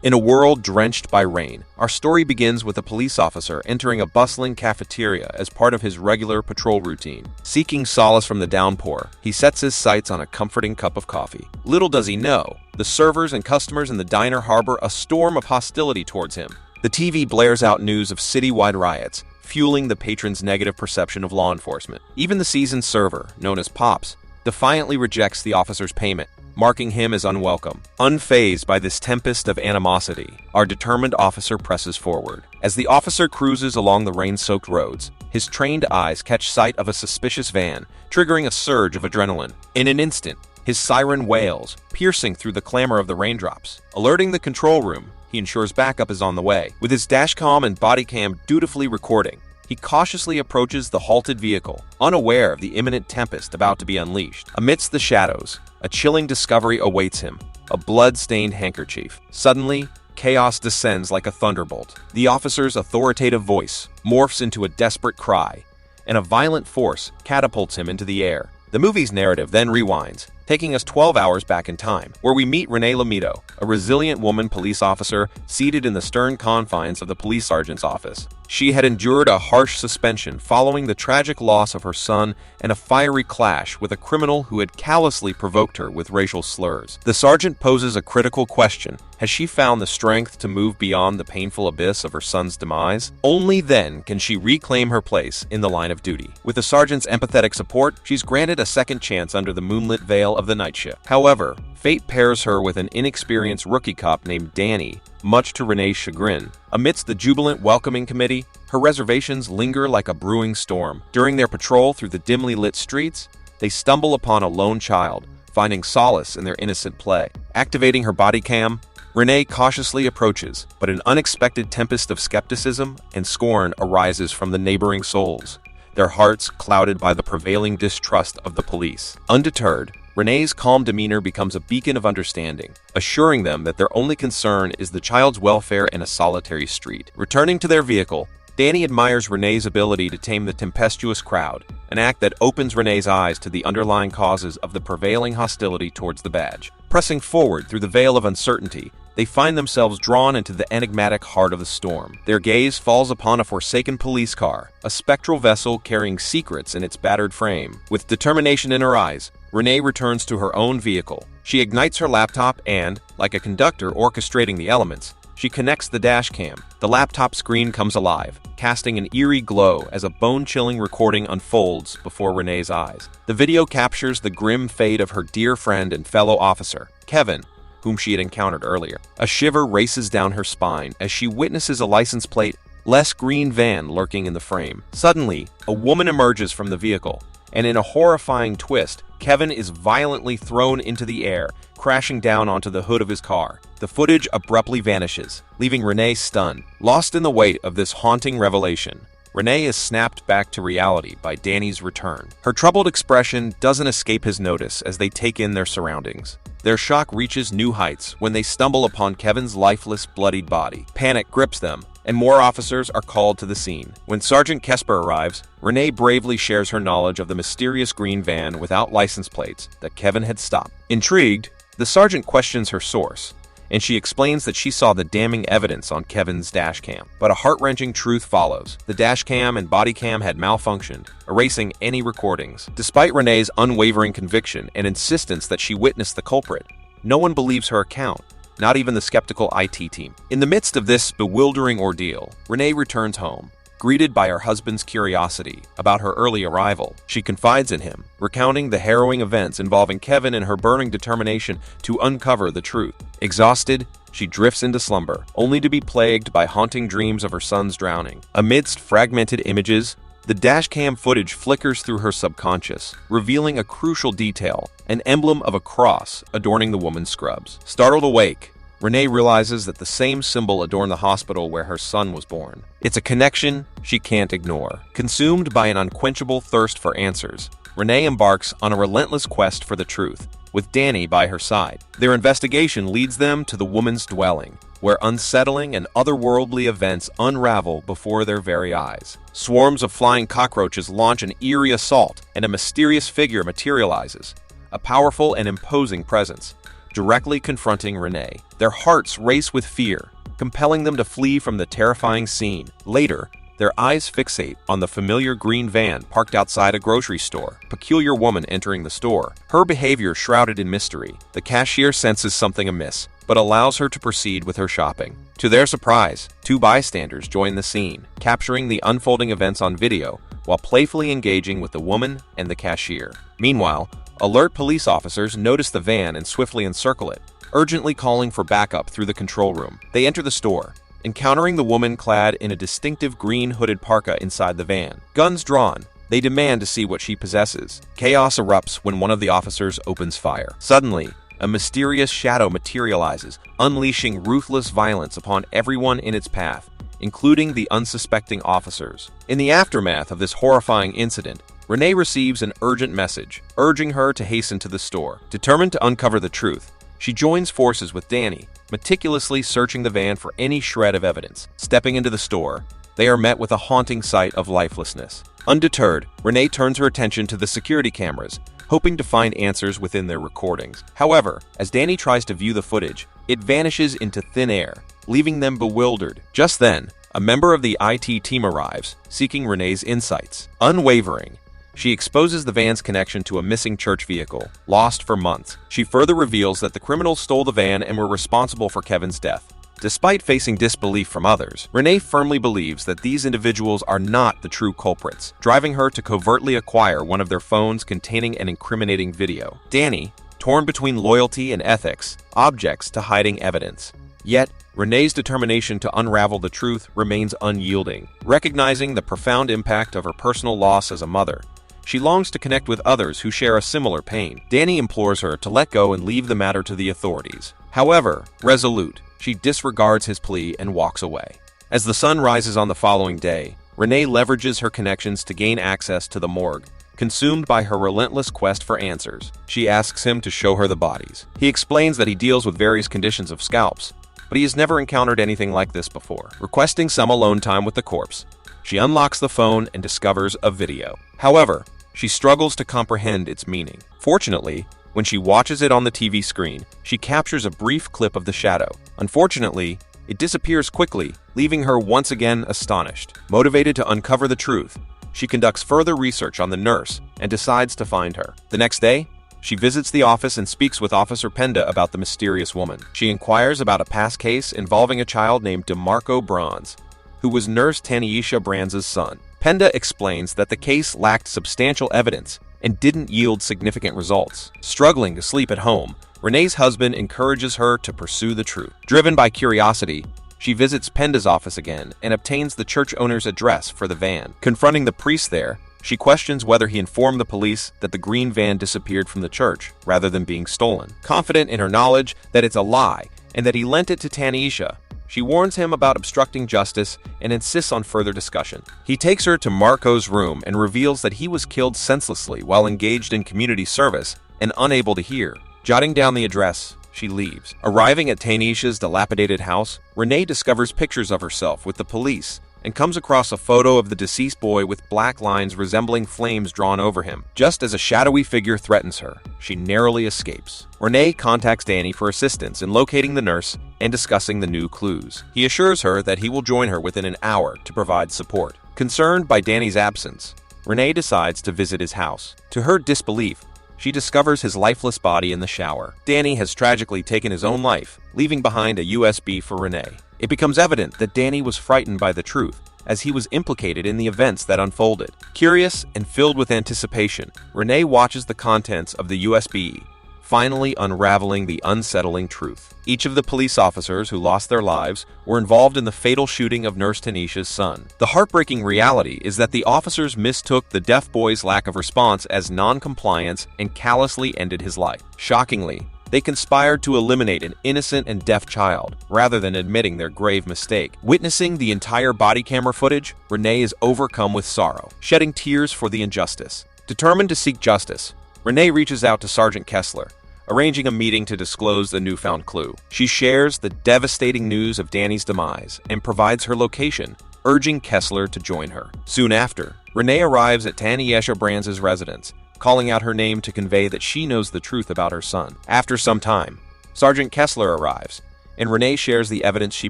In a world drenched by rain, our story begins with a police officer entering a bustling cafeteria as part of his regular patrol routine. Seeking solace from the downpour, he sets his sights on a comforting cup of coffee. Little does he know, the servers and customers in the diner harbor a storm of hostility towards him. The TV blares out news of citywide riots, fueling the patron's negative perception of law enforcement. Even the seasoned server, known as Pops, defiantly rejects the officer's payment, marking him as unwelcome. Unfazed by this tempest of animosity, our determined officer presses forward. As the officer cruises along the rain-soaked roads, his trained eyes catch sight of a suspicious van, triggering a surge of adrenaline. In an instant, his siren wails, piercing through the clamor of the raindrops. Alerting the control room, he ensures backup is on the way. With his dashcam and bodycam dutifully recording, he cautiously approaches the halted vehicle, unaware of the imminent tempest about to be unleashed. Amidst the shadows, a chilling discovery awaits him, a blood-stained handkerchief. Suddenly, chaos descends like a thunderbolt. The officer's authoritative voice morphs into a desperate cry, and a violent force catapults him into the air. The movie's narrative then rewinds, taking us 12 hours back in time, where we meet Renee Lamido, a resilient woman police officer seated in the stern confines of the police sergeant's office. She had endured a harsh suspension following the tragic loss of her son and a fiery clash with a criminal who had callously provoked her with racial slurs. The sergeant poses a critical question. Has she found the strength to move beyond the painful abyss of her son's demise? Only then can she reclaim her place in the line of duty. With the sergeant's empathetic support, she's granted a second chance under the moonlit veil of the night shift. However, fate pairs her with an inexperienced rookie cop named Danny, much to Renee's chagrin. Amidst the jubilant welcoming committee, her reservations linger like a brewing storm. During their patrol through the dimly lit streets, they stumble upon a lone child, finding solace in their innocent play. Activating her body cam, Renee cautiously approaches, but an unexpected tempest of skepticism and scorn arises from the neighboring souls, their hearts clouded by the prevailing distrust of the police. Undeterred, Renee's calm demeanor becomes a beacon of understanding, assuring them that their only concern is the child's welfare in a solitary street. Returning to their vehicle, Danny admires Renee's ability to tame the tempestuous crowd, an act that opens Renee's eyes to the underlying causes of the prevailing hostility towards the badge. Pressing forward through the veil of uncertainty, they find themselves drawn into the enigmatic heart of the storm. Their gaze falls upon a forsaken police car, a spectral vessel carrying secrets in its battered frame. With determination in her eyes, Renee returns to her own vehicle. She ignites her laptop and, like a conductor orchestrating the elements, she connects the dash cam. The laptop screen comes alive, casting an eerie glow as a bone-chilling recording unfolds before Renee's eyes. The video captures the grim fate of her dear friend and fellow officer, Kevin, whom she had encountered earlier. A shiver races down her spine as she witnesses a license plate, less green van lurking in the frame. Suddenly, a woman emerges from the vehicle, and in a horrifying twist, Kevin is violently thrown into the air, crashing down onto the hood of his car. The footage abruptly vanishes, leaving Renee stunned. Lost in the weight of this haunting revelation, Renee is snapped back to reality by Danny's return. Her troubled expression doesn't escape his notice as they take in their surroundings. Their shock reaches new heights when they stumble upon Kevin's lifeless, bloodied body. Panic grips them, and more officers are called to the scene. When Sergeant Kesper arrives, Renee bravely shares her knowledge of the mysterious green van without license plates that Kevin had stopped. Intrigued, the sergeant questions her source, and she explains that she saw the damning evidence on Kevin's dashcam. But a heart-wrenching truth follows. The dashcam and bodycam had malfunctioned, erasing any recordings. Despite Renee's unwavering conviction and insistence that she witnessed the culprit, no one believes her account, not even the skeptical IT team. In the midst of this bewildering ordeal, Renee returns home. Greeted by her husband's curiosity about her early arrival, she confides in him, recounting the harrowing events involving Kevin and her burning determination to uncover the truth. Exhausted, she drifts into slumber, only to be plagued by haunting dreams of her son's drowning. Amidst fragmented images, the dashcam footage flickers through her subconscious, revealing a crucial detail, an emblem of a cross adorning the woman's scrubs. Startled awake, Renee realizes that the same symbol adorned the hospital where her son was born. It's a connection she can't ignore. Consumed by an unquenchable thirst for answers, Renee embarks on a relentless quest for the truth, with Danny by her side. Their investigation leads them to the woman's dwelling, where unsettling and otherworldly events unravel before their very eyes. Swarms of flying cockroaches launch an eerie assault, and a mysterious figure materializes, a powerful and imposing presence. directly confronting Renee. Their hearts race with fear, compelling them to flee from the terrifying scene. Later, their eyes fixate on the familiar green van parked outside a grocery store. Peculiar woman entering the store, her behavior shrouded in mystery. The cashier senses something amiss, but allows her to proceed with her shopping. To their surprise, two bystanders join the scene, capturing the unfolding events on video while playfully engaging with the woman and the cashier. Meanwhile, alert police officers notice the van and swiftly encircle it, urgently calling for backup through the control room. They enter the store, encountering the woman clad in a distinctive green hooded parka inside the van. Guns drawn, they demand to see what she possesses. Chaos erupts when one of the officers opens fire. Suddenly, a mysterious shadow materializes, unleashing ruthless violence upon everyone in its path, including the unsuspecting officers. In the aftermath of this horrifying incident, Renee receives an urgent message, urging her to hasten to the store. Determined to uncover the truth, she joins forces with Danny, meticulously searching the van for any shred of evidence. Stepping into the store, they are met with a haunting sight of lifelessness. Undeterred, Renee turns her attention to the security cameras, hoping to find answers within their recordings. However, as Danny tries to view the footage, it vanishes into thin air, leaving them bewildered. Just then, a member of the IT team arrives, seeking Renee's insights. Unwavering, she exposes the van's connection to a missing church vehicle, lost for months. She further reveals that the criminals stole the van and were responsible for Kevin's death. Despite facing disbelief from others, Renee firmly believes that these individuals are not the true culprits, driving her to covertly acquire one of their phones containing an incriminating video. Danny, torn between loyalty and ethics, objects to hiding evidence. Yet, Renee's determination to unravel the truth remains unyielding. Recognizing the profound impact of her personal loss as a mother, she longs to connect with others who share a similar pain. Danny implores her to let go and leave the matter to the authorities. However, resolute, she disregards his plea and walks away. As the sun rises on the following day, Renee leverages her connections to gain access to the morgue. Consumed by her relentless quest for answers, she asks him to show her the bodies. He explains that he deals with various conditions of scalps, but he has never encountered anything like this before. Requesting some alone time with the corpse, she unlocks the phone and discovers a video. However, she struggles to comprehend its meaning. Fortunately, when she watches it on the TV screen, she captures a brief clip of the shadow. Unfortunately, it disappears quickly, leaving her once again astonished. Motivated to uncover the truth, she conducts further research on the nurse and decides to find her. The next day, she visits the office and speaks with Officer Penda about the mysterious woman. She inquires about a past case involving a child named DeMarco Bronze, who was Nurse Tanisha Brands' son. Penda explains that the case lacked substantial evidence and didn't yield significant results. Struggling to sleep at home, Renee's husband encourages her to pursue the truth. Driven by curiosity, she visits Penda's office again and obtains the church owner's address for the van. Confronting the priest there, she questions whether he informed the police that the green van disappeared from the church rather than being stolen. Confident in her knowledge that it's a lie and that he lent it to Tanisha, she warns him about obstructing justice and insists on further discussion. He takes her to Marco's room and reveals that he was killed senselessly while engaged in community service and unable to hear. Jotting down the address, she leaves. Arriving at Tanisha's dilapidated house, Renee discovers pictures of herself with the police and comes across a photo of the deceased boy with black lines resembling flames drawn over him. Just as a shadowy figure threatens her, she narrowly escapes. Renee contacts Danny for assistance in locating the nurse and discussing the new clues. He assures her that he will join her within an hour to provide support. Concerned by Danny's absence, Renee decides to visit his house. To her disbelief, she discovers his lifeless body in the shower. Danny has tragically taken his own life, leaving behind a USB for Renee. It becomes evident that Danny was frightened by the truth, as he was implicated in the events that unfolded. Curious and filled with anticipation, Renee watches the contents of the USB, finally unraveling the unsettling truth. Each of the police officers who lost their lives were involved in the fatal shooting of Nurse Tanisha's son. The heartbreaking reality is that the officers mistook the deaf boy's lack of response as non-compliance and callously ended his life. Shockingly, they conspired to eliminate an innocent and deaf child, rather than admitting their grave mistake. Witnessing the entire body camera footage, Renee is overcome with sorrow, shedding tears for the injustice. Determined to seek justice, Renee reaches out to Sergeant Kessler, arranging a meeting to disclose the newfound clue. She shares the devastating news of Danny's demise and provides her location, urging Kessler to join her. Soon after, Renee arrives at Tanisha Brands' residence, calling out her name to convey that she knows the truth about her son. After some time, Sergeant Kessler arrives, and Renee shares the evidence she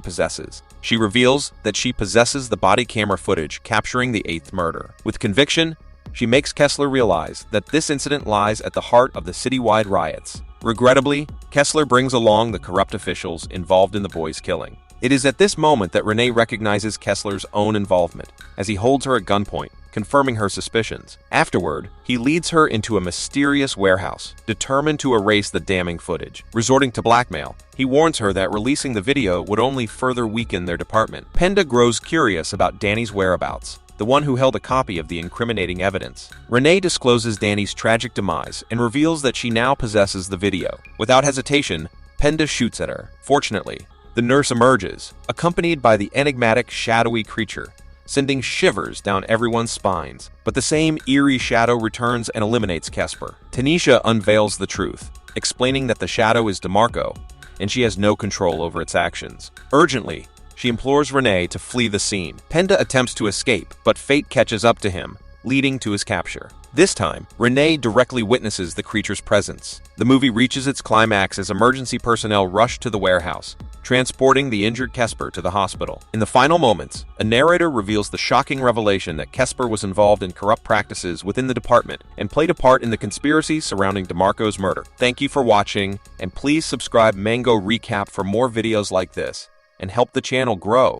possesses. She reveals that she possesses the body camera footage capturing the 8th murder. With conviction, she makes Kessler realize that this incident lies at the heart of the citywide riots. Regrettably, Kessler brings along the corrupt officials involved in the boy's killing. It is at this moment that Renee recognizes Kessler's own involvement, as he holds her at gunpoint, confirming her suspicions. Afterward, he leads her into a mysterious warehouse, determined to erase the damning footage. Resorting to blackmail, he warns her that releasing the video would only further weaken their department. Penda grows curious about Danny's whereabouts, the one who held a copy of the incriminating evidence. Renee discloses Danny's tragic demise and reveals that she now possesses the video. Without hesitation, Penda shoots at her. Fortunately, the nurse emerges, accompanied by the enigmatic, shadowy creature, sending shivers down everyone's spines. But the same eerie shadow returns and eliminates Kesper. Tanisha unveils the truth, explaining that the shadow is DeMarco, and she has no control over its actions. Urgently, she implores Renee to flee the scene. Penda attempts to escape, but fate catches up to him, leading to his capture. This time, Renee directly witnesses the creature's presence. The movie reaches its climax as emergency personnel rush to the warehouse, transporting the injured Kesper to the hospital. In the final moments, a narrator reveals the shocking revelation that Kesper was involved in corrupt practices within the department and played a part in the conspiracy surrounding DeMarco's murder. Thank you for watching, and please subscribe Mango Recap for more videos like this, and help the channel grow.